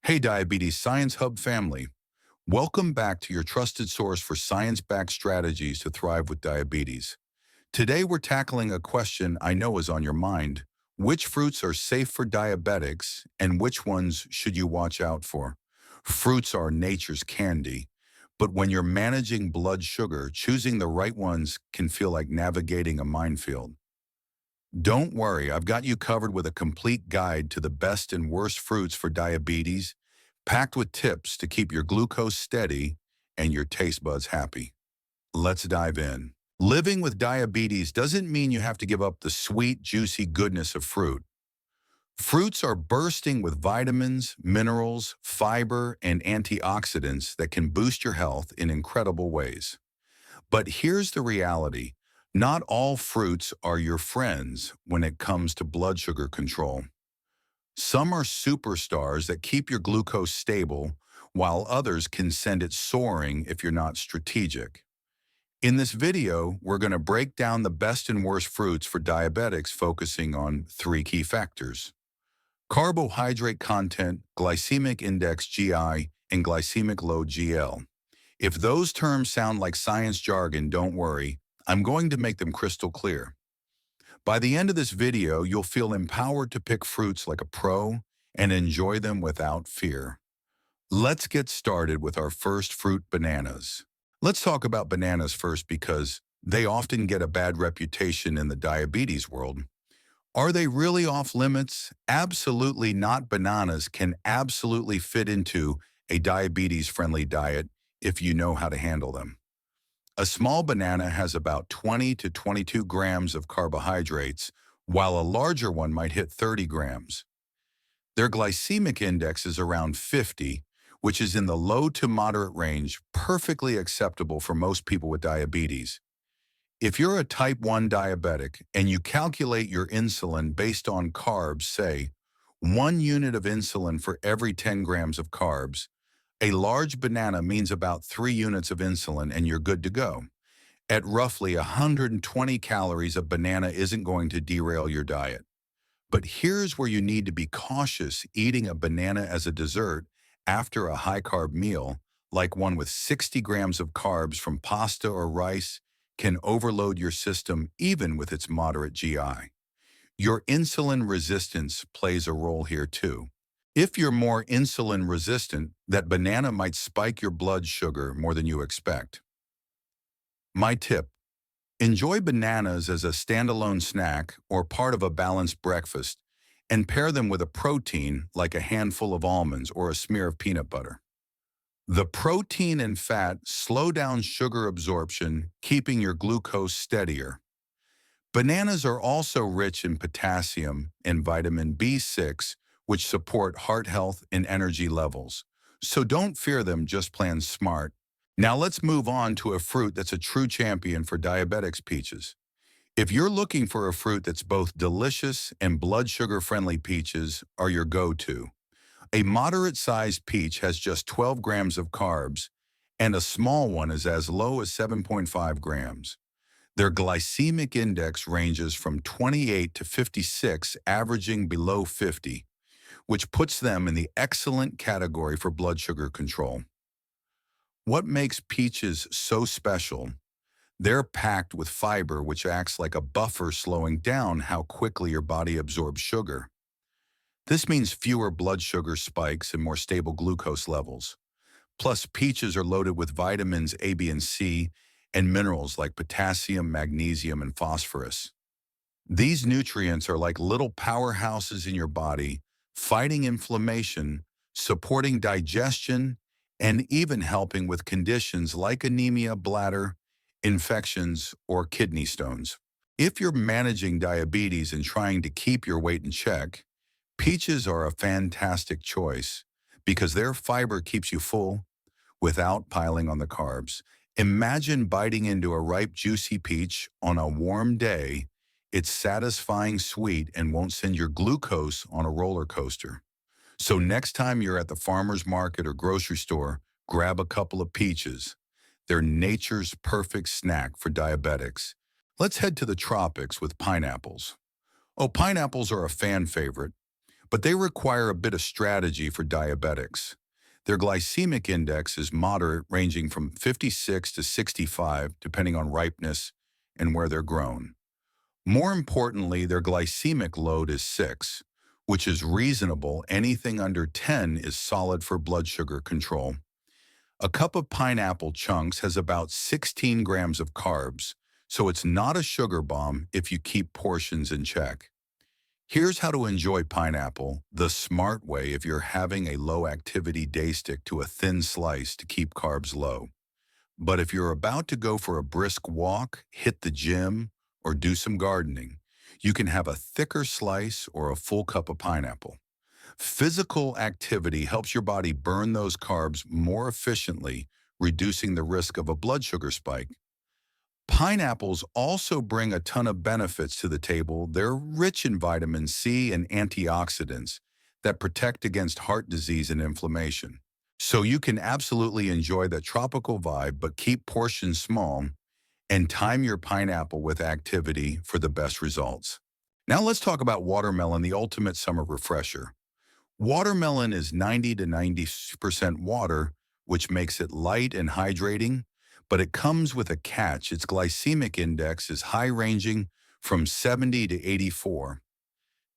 Hey, Diabetes Science Hub family. Welcome back to your trusted source for science-backed strategies to thrive with diabetes. Today, we're tackling a question I know is on your mind. Which fruits are safe for diabetics and which ones should you watch out for? Fruits are nature's candy, but when you're managing blood sugar, choosing the right ones can feel like navigating a minefield. Don't worry, I've got you covered with a complete guide to the best and worst fruits for diabetes, packed with tips to keep your glucose steady and your taste buds happy. Let's dive in. Living with diabetes doesn't mean you have to give up the sweet, juicy goodness of fruit. Fruits are bursting with vitamins, minerals, fiber, and antioxidants that can boost your health in incredible ways. But here's the reality. Not all fruits are your friends when it comes to blood sugar control. Some are superstars that keep your glucose stable, while others can send it soaring if you're not strategic. In this video, we're going to break down the best and worst fruits for diabetics, focusing on three key factors: carbohydrate content, glycemic index GI, and glycemic load GL. If those terms sound like science jargon, don't worry. I'm going to make them crystal clear. By the end of this video, you'll feel empowered to pick fruits like a pro and enjoy them without fear. Let's get started with our first fruit, bananas. Let's talk about bananas first because they often get a bad reputation in the diabetes world. Are they really off limits? Absolutely not. Bananas can absolutely fit into a diabetes-friendly diet if you know how to handle them. A small banana has about 20 to 22 grams of carbohydrates, while a larger one might hit 30 grams. Their glycemic index is around 50, which is in the low to moderate range, perfectly acceptable for most people with diabetes. If you're a type 1 diabetic and you calculate your insulin based on carbs, say 1 unit of insulin for every 10 grams of carbs, a large banana means about 3 units of insulin and you're good to go. At roughly 120 calories, a banana isn't going to derail your diet. But here's where you need to be cautious. Eating a banana as a dessert after a high-carb meal, like one with 60 grams of carbs from pasta or rice, can overload your system even with its moderate GI. Your insulin resistance plays a role here too. If you're more insulin resistant, that banana might spike your blood sugar more than you expect. My tip: enjoy bananas as a standalone snack or part of a balanced breakfast, and pair them with a protein like a handful of almonds or a smear of peanut butter. The protein and fat slow down sugar absorption, keeping your glucose steadier. Bananas are also rich in potassium and vitamin B6, which support heart health and energy levels. So don't fear them, just plan smart. Now let's move on to a fruit that's a true champion for diabetics: peaches. If you're looking for a fruit that's both delicious and blood sugar friendly, peaches are your go-to. A moderate-sized peach has just 12 grams of carbs, and a small one is as low as 7.5 grams. Their glycemic index ranges from 28 to 56, averaging below 50, which puts them in the excellent category for blood sugar control. What makes peaches so special? They're packed with fiber, which acts like a buffer, slowing down how quickly your body absorbs sugar. This means fewer blood sugar spikes and more stable glucose levels. Plus, peaches are loaded with vitamins A, B, and C, and minerals like potassium, magnesium, and phosphorus. These nutrients are like little powerhouses in your body, fighting inflammation, supporting digestion, and even helping with conditions like anemia, bladder infections, or kidney stones. If you're managing diabetes and trying to keep your weight in check, peaches are a fantastic choice because their fiber keeps you full without piling on the carbs. Imagine biting into a ripe, juicy peach on a warm day. It's satisfying, sweet, and won't send your glucose on a roller coaster. So next time you're at the farmer's market or grocery store, grab a couple of peaches. They're nature's perfect snack for diabetics. Let's head to the tropics with pineapples. Oh, pineapples are a fan favorite, but they require a bit of strategy for diabetics. Their glycemic index is moderate, ranging from 56 to 65, depending on ripeness and where they're grown. More importantly, their glycemic load is 6, which is reasonable. Anything under 10 is solid for blood sugar control. A cup of pineapple chunks has about 16 grams of carbs, so it's not a sugar bomb if you keep portions in check. Here's how to enjoy pineapple the smart way if you're having a low-activity day. Stick to a thin slice to keep carbs low. But if you're about to go for a brisk walk, hit the gym, or do some gardening, you can have a thicker slice or a full cup of pineapple. Physical activity helps your body burn those carbs more efficiently, reducing the risk of a blood sugar spike. Pineapples also bring a ton of benefits to the table. They're rich in vitamin C and antioxidants that protect against heart disease and inflammation. So you can absolutely enjoy the tropical vibe, but keep portions small and time your pineapple with activity for the best results. Now let's talk about watermelon, the ultimate summer refresher. Watermelon is 90 to 90% water, which makes it light and hydrating, but it comes with a catch. Its glycemic index is high, ranging from 70 to 84.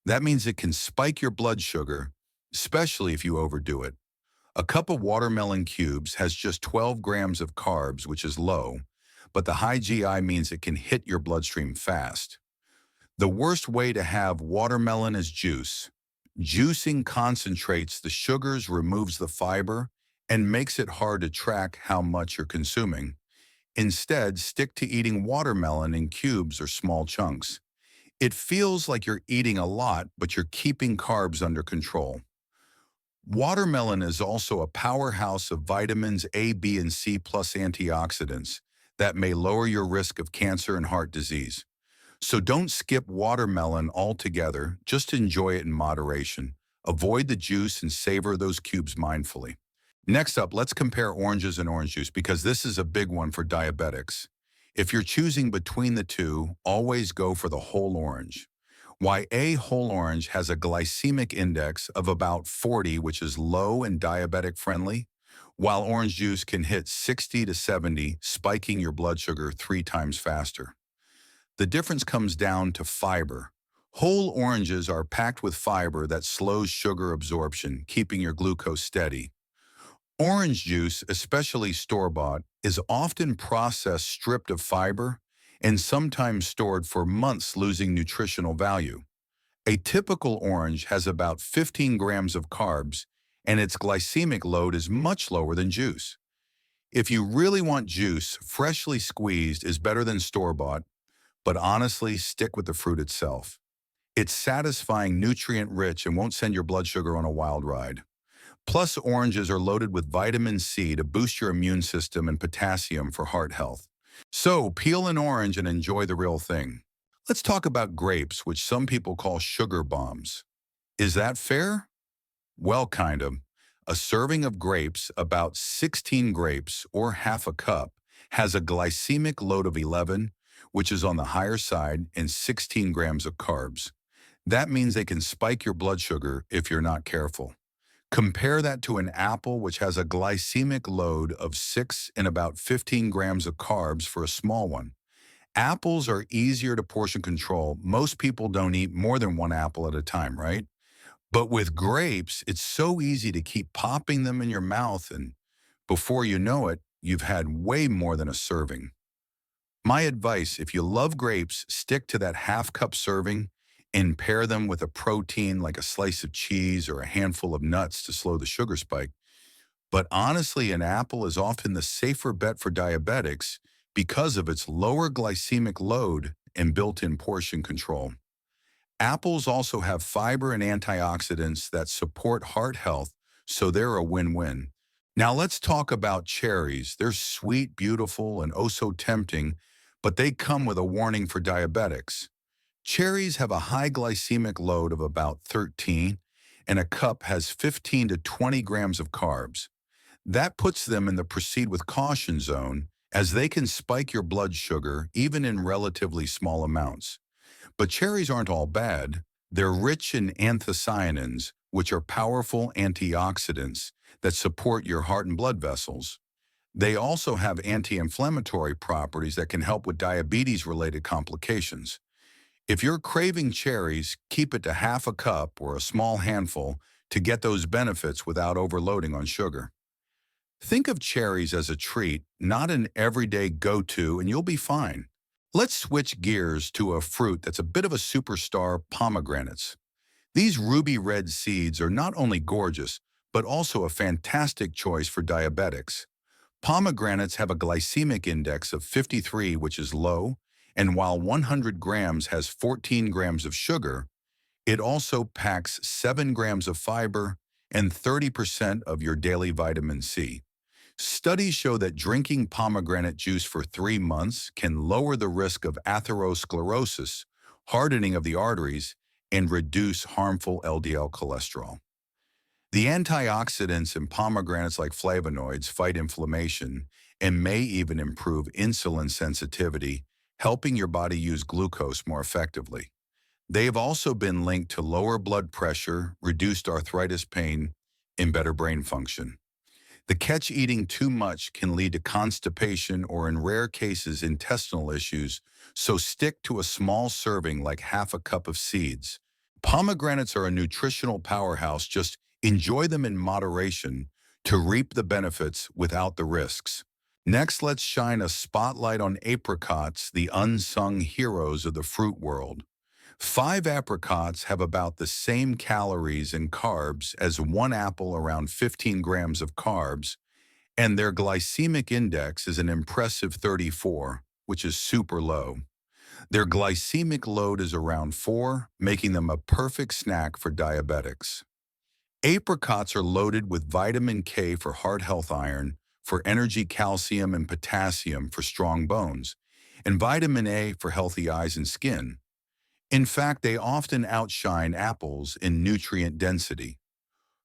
That means it can spike your blood sugar, especially if you overdo it. A cup of watermelon cubes has just 12 grams of carbs, which is low, but the high GI means it can hit your bloodstream fast. The worst way to have watermelon is juice. Juicing concentrates the sugars, removes the fiber, and makes it hard to track how much you're consuming. Instead, stick to eating watermelon in cubes or small chunks. It feels like you're eating a lot, but you're keeping carbs under control. Watermelon is also a powerhouse of vitamins A, B, and C plus antioxidants that may lower your risk of cancer and heart disease. So don't skip watermelon altogether, just enjoy it in moderation. Avoid the juice and savor those cubes mindfully. Next up, let's compare oranges and orange juice because this is a big one for diabetics. If you're choosing between the two, always go for the whole orange. Why a whole orange has a glycemic index of about 40, which is low and diabetic friendly, while orange juice can hit 60 to 70, spiking your blood sugar 3 times faster. The difference comes down to fiber. Whole oranges are packed with fiber that slows sugar absorption, keeping your glucose steady. Orange juice, especially store-bought, is often processed stripped of fiber and sometimes stored for months, losing nutritional value. A typical orange has about 15 grams of carbs, and its glycemic load is much lower than juice. If you really want juice, freshly squeezed is better than store-bought, but honestly, stick with the fruit itself. It's satisfying, nutrient-rich, and won't send your blood sugar on a wild ride. Plus, oranges are loaded with vitamin C to boost your immune system and potassium for heart health. So, peel an orange and enjoy the real thing. Let's talk about grapes, which some people call sugar bombs. Is that fair? Well, kind of. A serving of grapes, about 16 grapes or half a cup, has a glycemic load of 11, which is on the higher side, and 16 grams of carbs. That means they can spike your blood sugar if you're not careful. Compare that to an apple, which has a glycemic load of 6 and about 15 grams of carbs for a small one. Apples are easier to portion control. Most people don't eat more than one apple at a time, right? But with grapes, it's so easy to keep popping them in your mouth, and before you know it, you've had way more than a serving. My advice, if you love grapes, stick to that half-cup serving and pair them with a protein like a slice of cheese or a handful of nuts to slow the sugar spike. But honestly, an apple is often the safer bet for diabetics because of its lower glycemic load and built-in portion control. Apples also have fiber and antioxidants that support heart health, so they're a win-win. Now let's talk about cherries. They're sweet, beautiful, and oh so tempting, but they come with a warning for diabetics. Cherries have a high glycemic load of about 13, and a cup has 15 to 20 grams of carbs. That puts them in the proceed with caution zone, as they can spike your blood sugar even in relatively small amounts. But cherries aren't all bad. They're rich in anthocyanins, which are powerful antioxidants that support your heart and blood vessels. They also have anti-inflammatory properties that can help with diabetes-related complications. If you're craving cherries, keep it to half a cup or a small handful to get those benefits without overloading on sugar. Think of cherries as a treat, not an everyday go-to, and you'll be fine. Let's switch gears to a fruit that's a bit of a superstar, pomegranates. These ruby red seeds are not only gorgeous, but also a fantastic choice for diabetics. Pomegranates have a glycemic index of 53, which is low, and while 100 grams has 14 grams of sugar, it also packs 7 grams of fiber and 30% of your daily vitamin C. Studies show that drinking pomegranate juice for 3 months can lower the risk of atherosclerosis, hardening of the arteries, and reduce harmful LDL cholesterol. The antioxidants in pomegranates like flavonoids fight inflammation and may even improve insulin sensitivity, helping your body use glucose more effectively. They have also been linked to lower blood pressure, reduced arthritis pain, and better brain function. The catch eating too much can lead to constipation or in rare cases intestinal issues, so stick to a small serving like half a cup of seeds. Pomegranates are a nutritional powerhouse, just enjoy them in moderation to reap the benefits without the risks. Next, let's shine a spotlight on apricots, the unsung heroes of the fruit world. 5 apricots have about the same calories and carbs as one apple, around 15 grams of carbs, and their glycemic index is an impressive 34, which is super low. Their glycemic load is around 4, making them a perfect snack for diabetics. Apricots are loaded with vitamin K for heart health, iron for energy, calcium and potassium for strong bones, and vitamin A for healthy eyes and skin. In fact, they often outshine apples in nutrient density.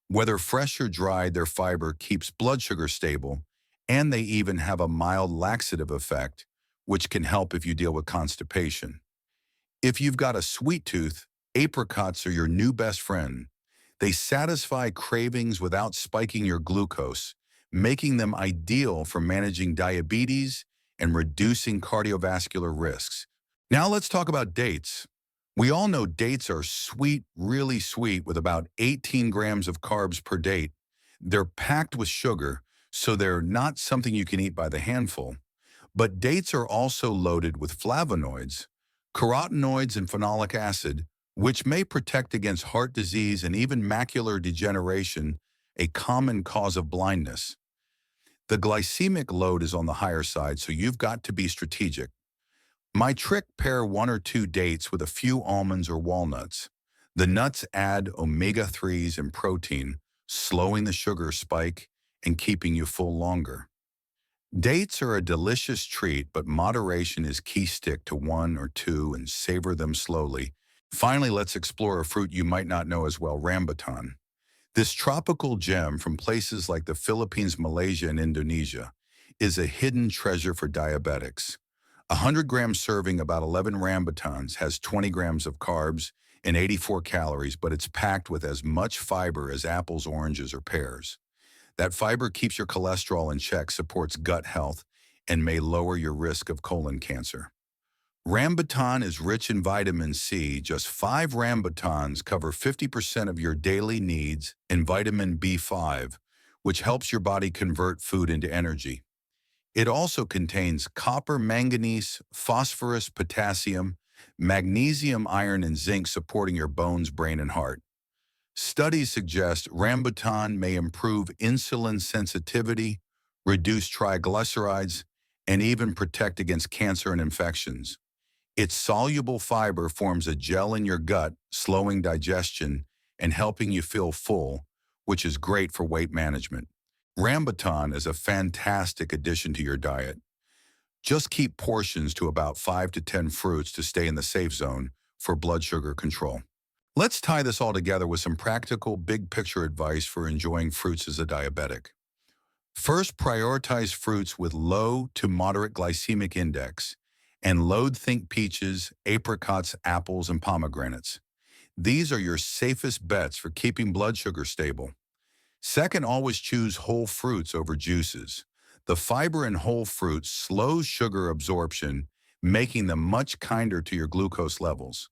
Whether fresh or dried, their fiber keeps blood sugar stable, and they even have a mild laxative effect, which can help if you deal with constipation. If you've got a sweet tooth, apricots are your new best friend. They satisfy cravings without spiking your glucose, making them ideal for managing diabetes and reducing cardiovascular risks. Now let's talk about dates. We all know dates are sweet, really sweet, with about 18 grams of carbs per date. They're packed with sugar, so they're not something you can eat by the handful. But dates are also loaded with flavonoids, carotenoids, and phenolic acid, which may protect against heart disease and even macular degeneration, a common cause of blindness. The glycemic load is on the higher side, so you've got to be strategic. My trick: pair 1 or 2 dates with a few almonds or walnuts. The nuts add omega-3s and protein, slowing the sugar spike and keeping you full longer. Dates are a delicious treat, but moderation is key. Stick to 1 or 2 and savor them slowly. Finally, let's explore a fruit you might not know as well, rambutan. This tropical gem from places like the Philippines, Malaysia, and Indonesia is a hidden treasure for diabetics. A 100-gram serving, about 11 rambutans, has 20 grams of carbs and 84 calories, but it's packed with as much fiber as apples, oranges, or pears. That fiber keeps your cholesterol in check, supports gut health, and may lower your risk of colon cancer. Rambutan is rich in vitamin C. Just 5 rambutans cover 50% of your daily needs in vitamin B5, which helps your body convert food into energy. It also contains copper, manganese, phosphorus, potassium, magnesium, iron, and zinc, supporting your bones, brain, and heart. Studies suggest rambutan may improve insulin sensitivity, reduce triglycerides, and even protect against cancer and infections. Its soluble fiber forms a gel in your gut, slowing digestion and helping you feel full, which is great for weight management. Rambutan is a fantastic addition to your diet. Just keep portions to about 5 to 10 fruits to stay in the safe zone for blood sugar control. Let's tie this all together with some practical, big-picture advice for enjoying fruits as a diabetic. First, prioritize fruits with low to moderate glycemic index and load. Think peaches, apricots, apples, and pomegranates. These are your safest bets for keeping blood sugar stable. Second, always choose whole fruits over juices. The fiber in whole fruits slows sugar absorption, making them much kinder to your glucose levels.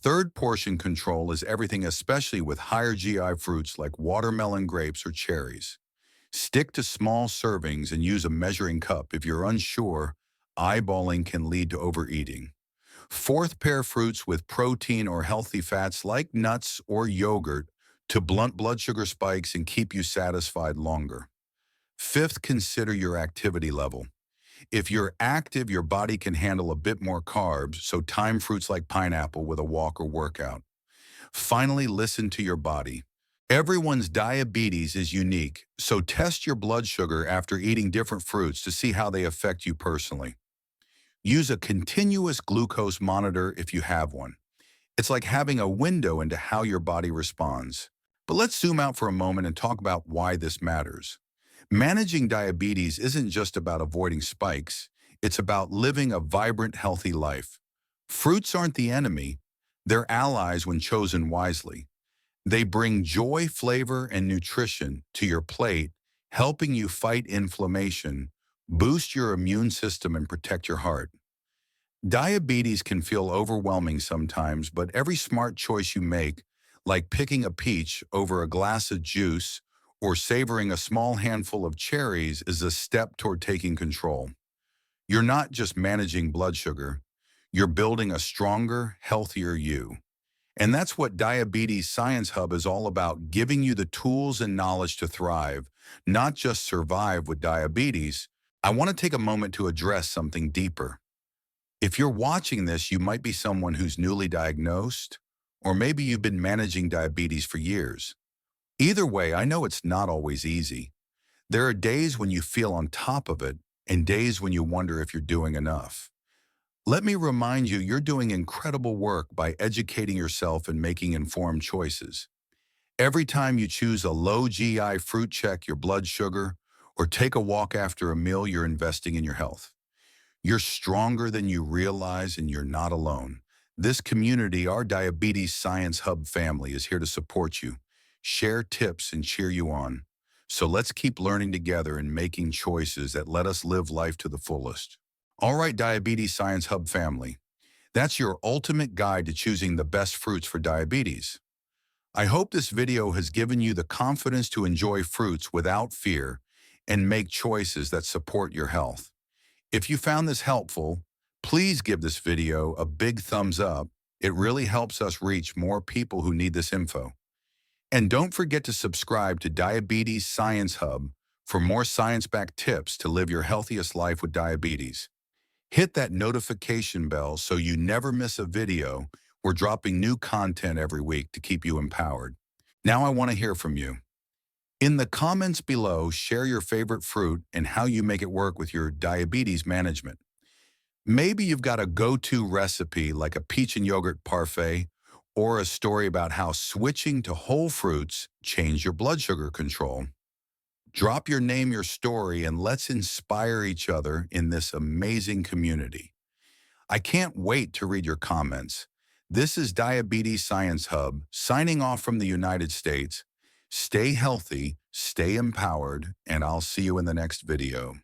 Third, portion control is everything, especially with higher GI fruits like watermelon, grapes, or cherries. Stick to small servings and use a measuring cup. If you're unsure, eyeballing can lead to overeating. Fourth, pair fruits with protein or healthy fats like nuts or yogurt to blunt blood sugar spikes and keep you satisfied longer. Fifth, consider your activity level. If you're active, your body can handle a bit more carbs, so time fruits like pineapple with a walk or workout. Finally, listen to your body. Everyone's diabetes is unique, so test your blood sugar after eating different fruits to see how they affect you personally. Use a continuous glucose monitor if you have one. It's like having a window into how your body responds. But let's zoom out for a moment and talk about why this matters. Managing diabetes isn't just about avoiding spikes, it's about living a vibrant, healthy life. Fruits aren't the enemy, they're allies when chosen wisely. They bring joy, flavor, and nutrition to your plate, helping you fight inflammation, boost your immune system, and protect your heart. Diabetes can feel overwhelming sometimes, but every smart choice you make, like picking a peach over a glass of juice or savoring a small handful of cherries, is a step toward taking control. You're not just managing blood sugar, you're building a stronger, healthier you. And that's what Diabetes Science Hub is all about, giving you the tools and knowledge to thrive, not just survive with diabetes. I want to take a moment to address something deeper. If you're watching this, you might be someone who's newly diagnosed, or maybe you've been managing diabetes for years. Either way, I know it's not always easy. There are days when you feel on top of it, and days when you wonder if you're doing enough. Let me remind you, you're doing incredible work by educating yourself and making informed choices. Every time you choose a low GI fruit, check your blood sugar, or take a walk after a meal, you're investing in your health. You're stronger than you realize, and you're not alone. This community, our Diabetes Science Hub family, is here to support you, share tips, and cheer you on. So let's keep learning together and making choices that let us live life to the fullest. All right, Diabetes Science Hub family, that's your ultimate guide to choosing the best fruits for diabetes. I hope this video has given you the confidence to enjoy fruits without fear and make choices that support your health. If you found this helpful, please give this video a big thumbs up. It really helps us reach more people who need this info. And don't forget to subscribe to Diabetes Science Hub for more science-backed tips to live your healthiest life with diabetes. Hit that notification bell so you never miss a video. We're dropping new content every week to keep you empowered. Now I want to hear from you. In the comments below, share your favorite fruit and how you make it work with your diabetes management. Maybe you've got a go-to recipe like a peach and yogurt parfait, or a story about how switching to whole fruits changed your blood sugar control. Drop your name, your story, and let's inspire each other in this amazing community. I can't wait to read your comments. This is Diabetes Science Hub, signing off from the United States. Stay healthy, stay empowered, and I'll see you in the next video.